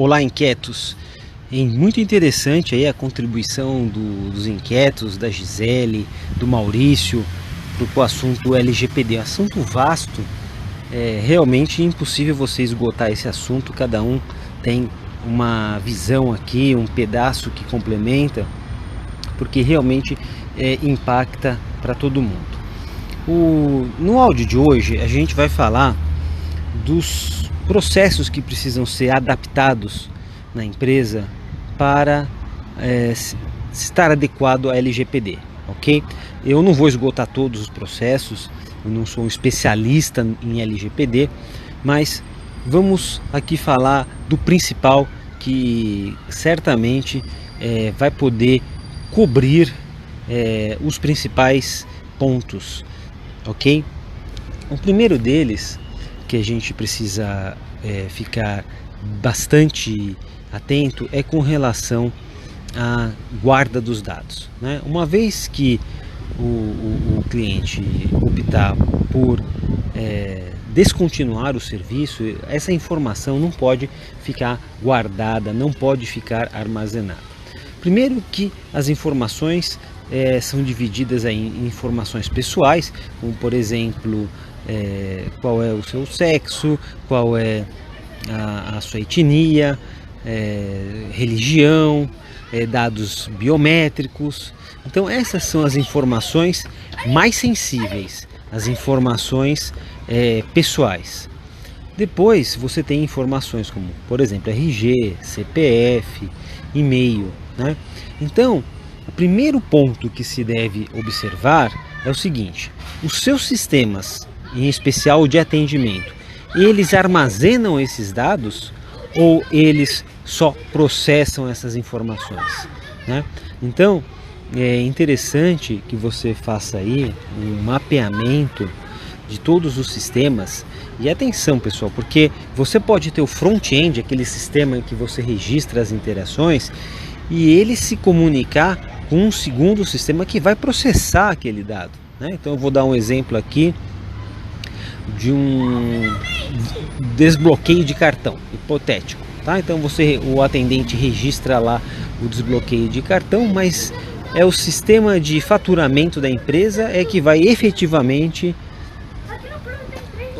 Olá, inquietos! Muito interessante aí a contribuição dos inquietos, da Gisele, do Maurício, para o assunto LGPD. Assunto vasto, é realmente impossível você esgotar esse assunto. Cada um tem uma visão aqui, um pedaço que complementa, porque realmente impacta para todo mundo. No áudio de hoje a gente vai falar dos processos que precisam ser adaptados na empresa para estar adequado à LGPD, ok? Eu não vou esgotar todos os processos, eu não sou um especialista em LGPD, mas vamos aqui falar do principal que certamente vai poder cobrir os principais pontos, ok? O primeiro deles que a gente precisa ficar bastante atento é com relação à guarda dos dados, né? Uma vez que o cliente optar por descontinuar o serviço, essa informação não pode ficar guardada, não pode ficar armazenada. Primeiro que as informações são divididas em informações pessoais, como por exemplo qual é o seu sexo, qual é a sua etnia, religião, dados biométricos. Então essas são as informações mais sensíveis, as informações pessoais. Depois você tem informações como, por exemplo, RG, CPF, e-mail, né? Então, o primeiro ponto que se deve observar é o seguinte: os seus sistemas, em especial de atendimento, eles armazenam esses dados ou eles só processam essas informações, né? Então, é interessante que você faça aí um mapeamento de todos os sistemas. E atenção, pessoal, porque você pode ter o front-end, aquele sistema em que você registra as interações, e ele se comunicar com um segundo sistema que vai processar aquele dado, né? Então eu vou dar um exemplo aqui de um desbloqueio de cartão hipotético, tá? Então o atendente registra lá o desbloqueio de cartão, mas é o sistema de faturamento da empresa que vai efetivamente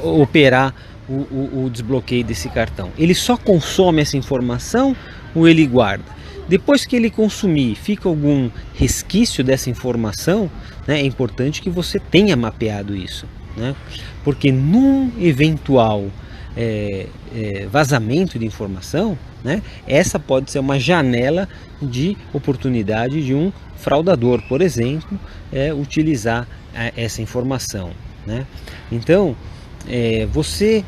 operar o desbloqueio desse cartão. Ele só consome essa informação ou ele guarda? Depois que ele consumir, fica algum resquício dessa informação, né? É importante que você tenha mapeado isso, né? Porque num eventual vazamento de informação, né? Essa pode ser uma janela de oportunidade de um fraudador, por exemplo, utilizar essa informação, né? Então, você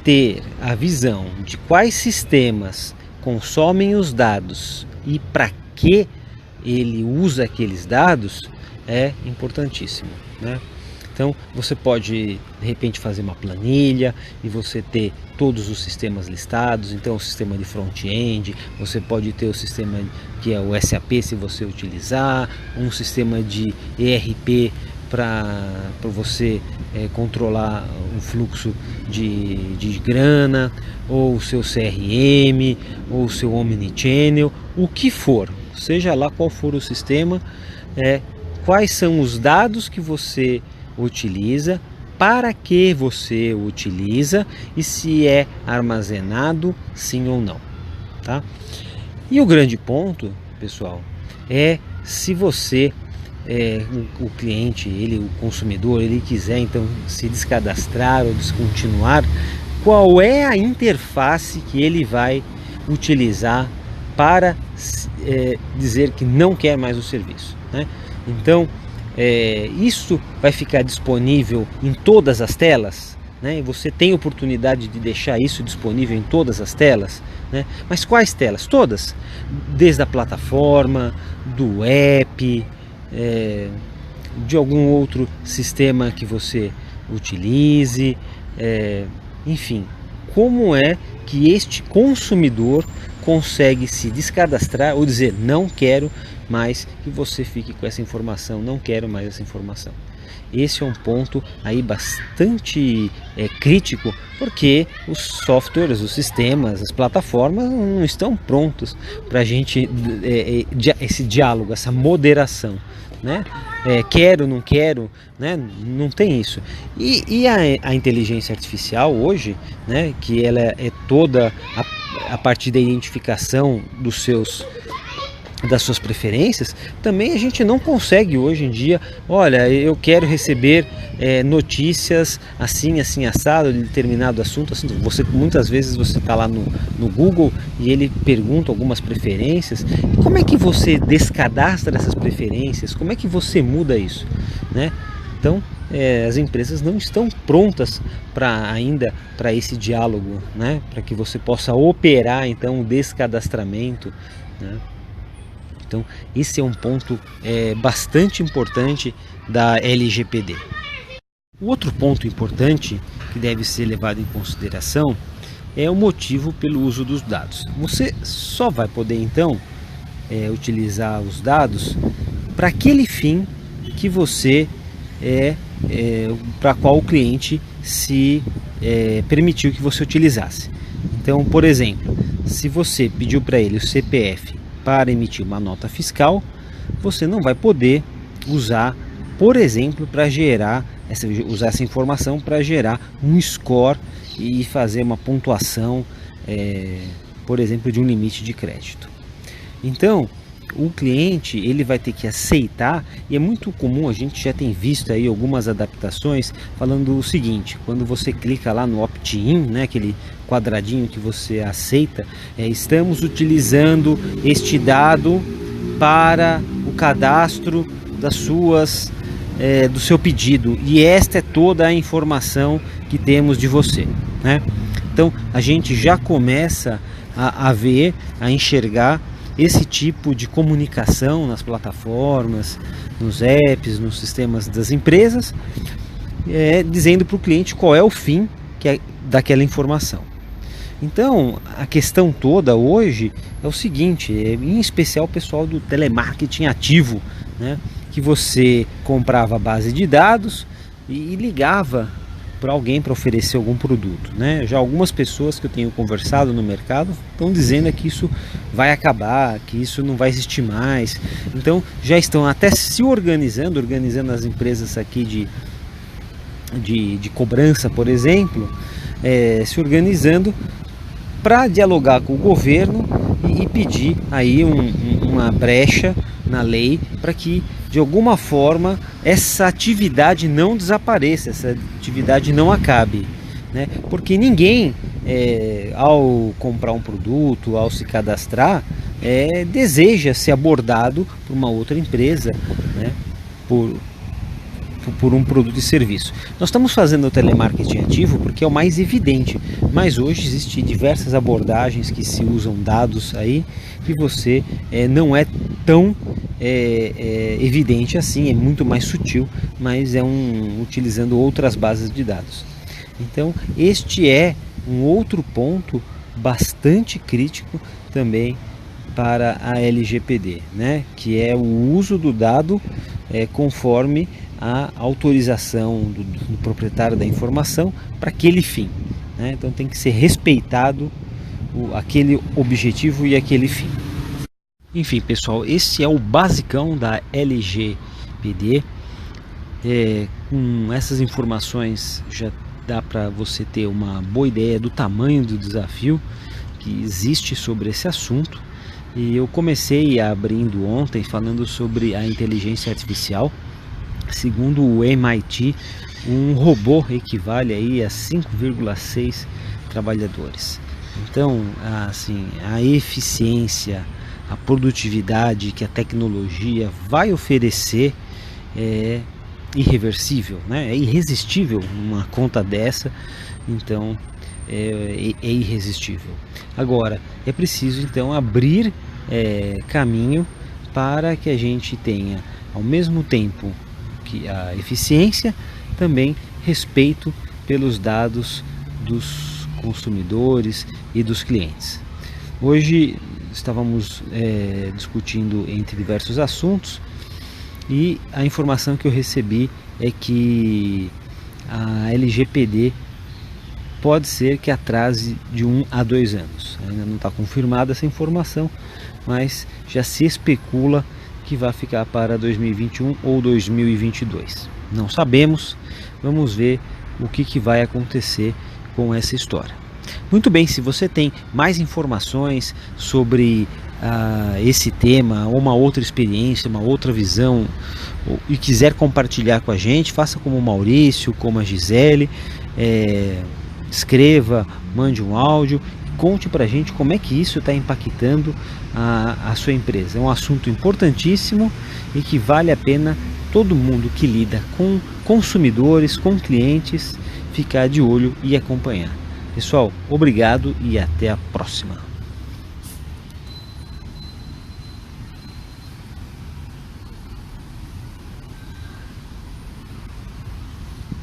ter a visão de quais sistemas consomem os dados e para que ele usa aqueles dados é importantíssimo, né? Então você pode de repente fazer uma planilha e você ter todos os sistemas listados. Então o sistema de front-end, você pode ter o sistema que é o SAP se você utilizar, um sistema de ERP para você controlar o fluxo de grana, ou o seu CRM, ou o seu Omnichannel, o que for, seja lá qual for o sistema, quais são os dados que você utiliza, para que você utiliza e se é armazenado sim ou não, tá? E o grande ponto, pessoal, se você o cliente, o consumidor, ele quiser então se descadastrar ou descontinuar, qual é a interface que ele vai utilizar para dizer que não quer mais o serviço, né? Então isso vai ficar disponível em todas as telas, né? E você tem oportunidade de deixar isso disponível em todas as telas, né? Mas quais telas? Todas, desde a plataforma, do app, de algum outro sistema que você utilize, enfim, como é que este consumidor consegue se descadastrar ou dizer não quero mais que você fique com essa informação, não quero mais essa informação. esse é um ponto aí bastante crítico, porque os softwares, os sistemas, as plataformas não estão prontos para a gente esse diálogo, essa moderação, né? Quero, não quero, né? Não tem isso. E a inteligência artificial hoje, né? Que ela é toda a partir da identificação das suas preferências, também a gente não consegue hoje em dia, olha, eu quero receber notícias assim, assim, assado, de determinado assunto. Muitas vezes você está lá no Google e ele pergunta algumas preferências. E como é que você descadastra essas preferências? Como é que você muda isso, né? Então, as empresas não estão prontas ainda para esse diálogo, né? Para que você possa operar então o descadastramento, né? Então, esse é um ponto bastante importante da LGPD. O outro ponto importante que deve ser levado em consideração é o motivo pelo uso dos dados. Você só vai poder, então, utilizar os dados para aquele fim que você para qual o cliente se permitiu que você utilizasse. Então, por exemplo, se você pediu para ele o CPF para emitir uma nota fiscal, você não vai poder usar, por exemplo, usar essa informação para gerar um score e fazer uma pontuação, por exemplo, de um limite de crédito. Então, o cliente ele vai ter que aceitar, e é muito comum, a gente já tem visto aí algumas adaptações falando o seguinte: quando você clica lá no opt-in, né, aquele quadradinho que você aceita, estamos utilizando este dado para o cadastro do seu pedido, e esta é toda a informação que temos de você, né? Então a gente já começa a ver, a enxergar esse tipo de comunicação nas plataformas, nos apps, nos sistemas das empresas, dizendo para o cliente qual é o fim daquela informação. Então, a questão toda hoje é o seguinte, em especial o pessoal do telemarketing ativo, né, que você comprava a base de dados e ligava para alguém para oferecer algum produto, né? Já algumas pessoas que eu tenho conversado no mercado estão dizendo que isso vai acabar, que isso não vai existir mais. Então já estão até se organizando as empresas aqui de cobrança, por exemplo, se organizando para dialogar com o governo e pedir aí uma brecha na lei para que de alguma forma essa atividade não desapareça, essa atividade não acabe, né? Porque ninguém, ao comprar um produto, ao se cadastrar, deseja ser abordado por uma outra empresa, né? Por um produto e serviço. Nós estamos fazendo o telemarketing ativo porque é o mais evidente, mas hoje existem diversas abordagens que se usam dados aí, que você não é tão evidente assim, é muito mais sutil, mas utilizando outras bases de dados. Então este é um outro ponto bastante crítico também para a LGPD, né? Que é o uso do dado conforme a autorização do proprietário da informação para aquele fim, né? Então tem que ser respeitado aquele objetivo e aquele fim. Enfim, pessoal, esse é o basicão da LGPD. Com essas informações já dá para você ter uma boa ideia do tamanho do desafio que existe sobre esse assunto. E eu comecei abrindo ontem falando sobre a inteligência artificial. Segundo o MIT, um robô equivale aí a 5,6 trabalhadores. Então, assim, a eficiência, a produtividade que a tecnologia vai oferecer é irreversível, né? É irresistível uma conta dessa. Então, é irresistível. Agora, é preciso então abrir caminho para que a gente tenha, ao mesmo tempo que a eficiência, também respeito pelos dados dos consumidores e dos clientes. Hoje estávamos discutindo entre diversos assuntos, e a informação que eu recebi é que a LGPD pode ser que atrase de 1 a 2 anos. Ainda não está confirmada essa informação, mas já se especula que vai ficar para 2021 ou 2022. Não sabemos, vamos ver o que vai acontecer com essa história. Muito bem, se você tem mais informações sobre esse tema, ou uma outra experiência, uma outra visão, e quiser compartilhar com a gente, faça como o Maurício, como a Gisele, escreva, mande um áudio, conte pra gente como é que isso está impactando a sua empresa. É um assunto importantíssimo e que vale a pena todo mundo que lida com consumidores, com clientes, ficar de olho e acompanhar. Pessoal, obrigado e até a próxima.